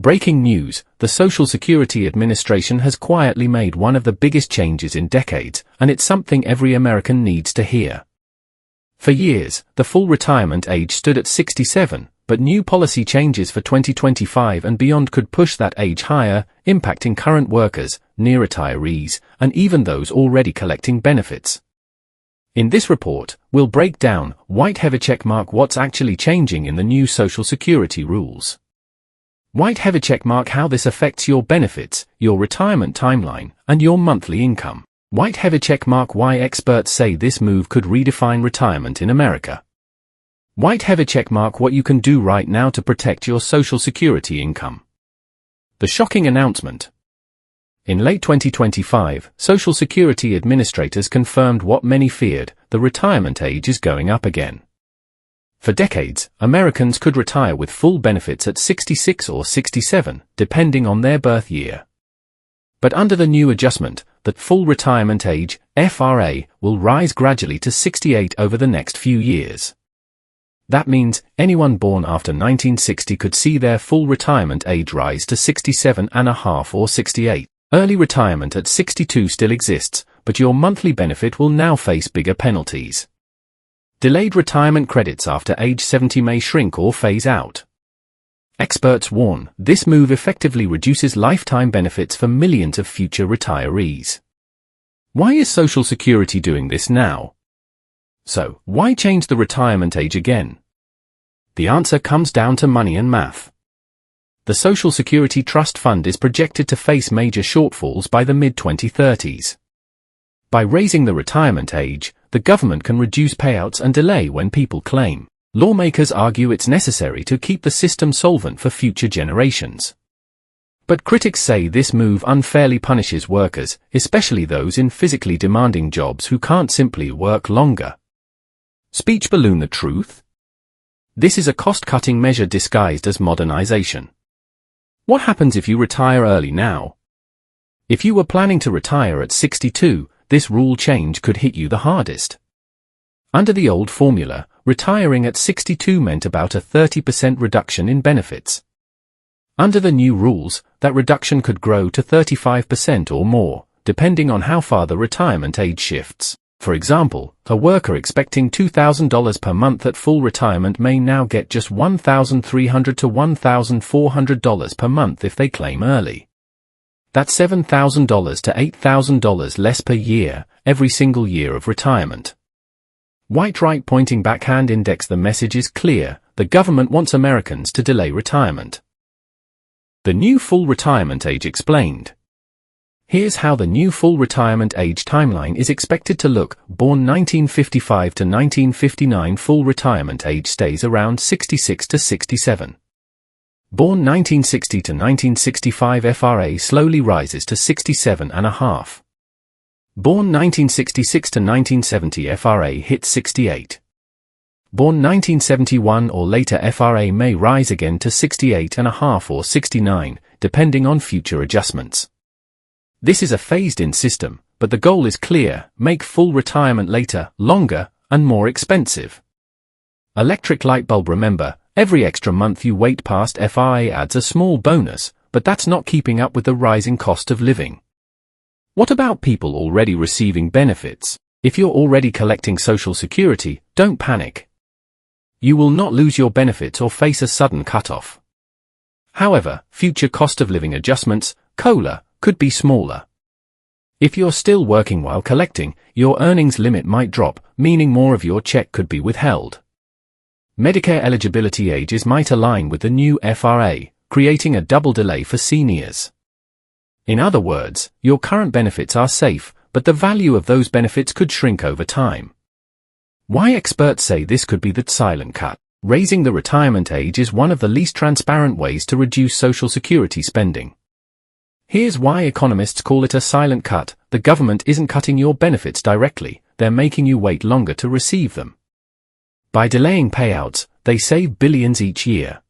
Breaking news, the Social Security Administration has quietly made one of the biggest changes in decades, and it's something every American needs to hear. For years, the full retirement age stood at 67, but new policy changes for 2025 and beyond could push that age higher, impacting current workers, near retirees, and even those already collecting benefits. In this report, we'll break down, what's actually changing in the new Social Security rules. How this affects your benefits, your retirement timeline, and your monthly income. Why experts say this move could redefine retirement in America. What you can do right now to protect your Social Security income. The shocking announcement. In late 2025, Social Security administrators confirmed what many feared: the retirement age is going up again. For decades, Americans could retire with full benefits at 66 or 67, depending on their birth year. But under the new adjustment, the full retirement age, FRA, will rise gradually to 68 over the next few years. That means anyone born after 1960 could see their full retirement age rise to 67.5 or 68. Early retirement at 62 still exists, but your monthly benefit will now face bigger penalties. Delayed retirement credits after age 70 may shrink or phase out. Experts warn, this move effectively reduces lifetime benefits for millions of future retirees. Why is Social Security doing this now? So, why change the retirement age again? The answer comes down to money and math. The Social Security Trust Fund is projected to face major shortfalls by the mid-2030s. By raising the retirement age, the government can reduce payouts and delay when people claim. Lawmakers argue it's necessary to keep the system solvent for future generations. But critics say this move unfairly punishes workers, especially those in physically demanding jobs who can't simply work longer. Speech balloon: the truth? This is a cost-cutting measure disguised as modernization. What happens if you retire early now? If you were planning to retire at 62, this rule change could hit you the hardest. Under the old formula, retiring at 62 meant about a 30% reduction in benefits. Under the new rules, that reduction could grow to 35% or more, depending on how far the retirement age shifts. For example, a worker expecting $2,000 per month at full retirement may now get just $1,300 to $1,400 per month if they claim early. That's $7,000 to $8,000 less per year, every single year of retirement. Right pointing backhand index: the message is clear, the government wants Americans to delay retirement. The new full retirement age explained. Here's how the new full retirement age timeline is expected to look. Born 1955 to 1959, full retirement age stays around 66 to 67. Born 1960 to 1965, FRA slowly rises to 67.5. Born 1966 to 1970, FRA hits 68. Born 1971 or later, FRA may rise again to 68.5 or 69, depending on future adjustments. This is a phased-in system, but the goal is clear: make full retirement later, longer, and more expensive. Electric light bulb: remember, every extra month you wait past FRA adds a small bonus, but that's not keeping up with the rising cost of living. What about people already receiving benefits? If you're already collecting Social Security, don't panic. You will not lose your benefits or face a sudden cutoff. However, future cost of living adjustments, COLA, could be smaller. If you're still working while collecting, your earnings limit might drop, meaning more of your check could be withheld. Medicare eligibility ages might align with the new FRA, creating a double delay for seniors. In other words, your current benefits are safe, but the value of those benefits could shrink over time. Why experts say this could be the silent cut. Raising the retirement age is one of the least transparent ways to reduce Social Security spending. Here's why economists call it a silent cut: the government isn't cutting your benefits directly, they're making you wait longer to receive them. By delaying payouts, they save billions each year.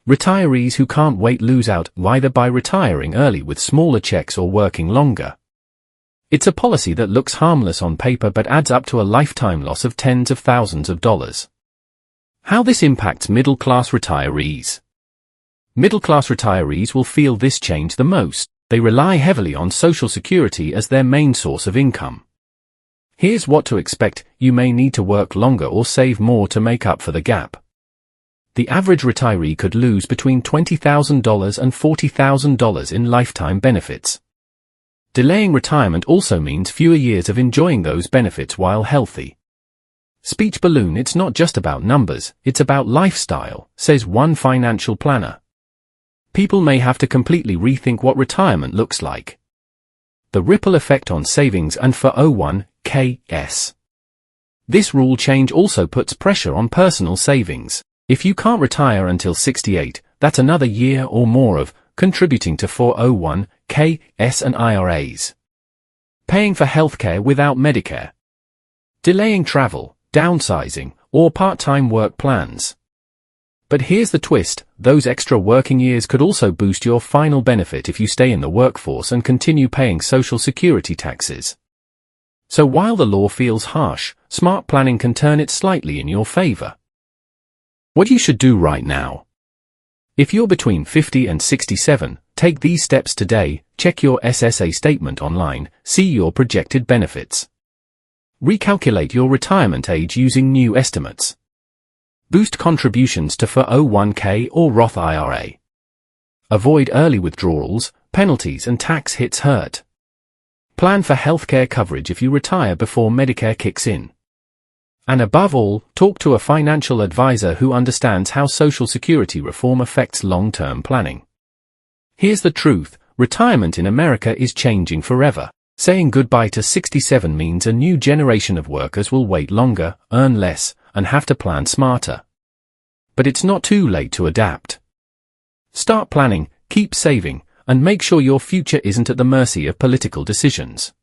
Retirees who can't wait lose out, either by retiring early with smaller checks or working longer. It's a policy that looks harmless on paper but adds up to a lifetime loss of tens of thousands of dollars. How this impacts middle-class retirees. Middle-class retirees will feel this change the most. They rely heavily on Social Security as their main source of income. Here's what to expect: you may need to work longer or save more to make up for the gap. The average retiree could lose between $20,000 and $40,000 in lifetime benefits. Delaying retirement also means fewer years of enjoying those benefits while healthy. Speech balloon: it's not just about numbers, it's about lifestyle, says one financial planner. People may have to completely rethink what retirement looks like. The ripple effect on savings and 401(k)s. This rule change also puts pressure on personal savings. If you can't retire until 68, that's another year or more of contributing to 401(k)s and IRAs. Paying for healthcare without Medicare. Delaying travel, downsizing, or part-time work plans. But here's the twist: those extra working years could also boost your final benefit if you stay in the workforce and continue paying Social Security taxes. So while the law feels harsh, smart planning can turn it slightly in your favor. What you should do right now. If you're between 50 and 67, take these steps today: check your SSA statement online, see your projected benefits. Recalculate your retirement age using new estimates. Boost contributions to 401(k) or Roth IRA. Avoid early withdrawals, penalties and tax hits hurt. Plan for healthcare coverage if you retire before Medicare kicks in. And above all, talk to a financial advisor who understands how Social Security reform affects long-term planning. Here's the truth: retirement in America is changing forever. Saying goodbye to 67 means a new generation of workers will wait longer, earn less, and have to plan smarter. But it's not too late to adapt. Start planning, keep saving, and make sure your future isn't at the mercy of political decisions.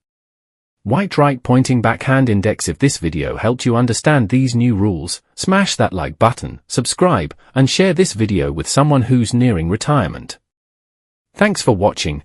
White right pointing backhand index. If this video helped you understand these new rules, smash that like button, subscribe, and share this video with someone who's nearing retirement. Thanks for watching.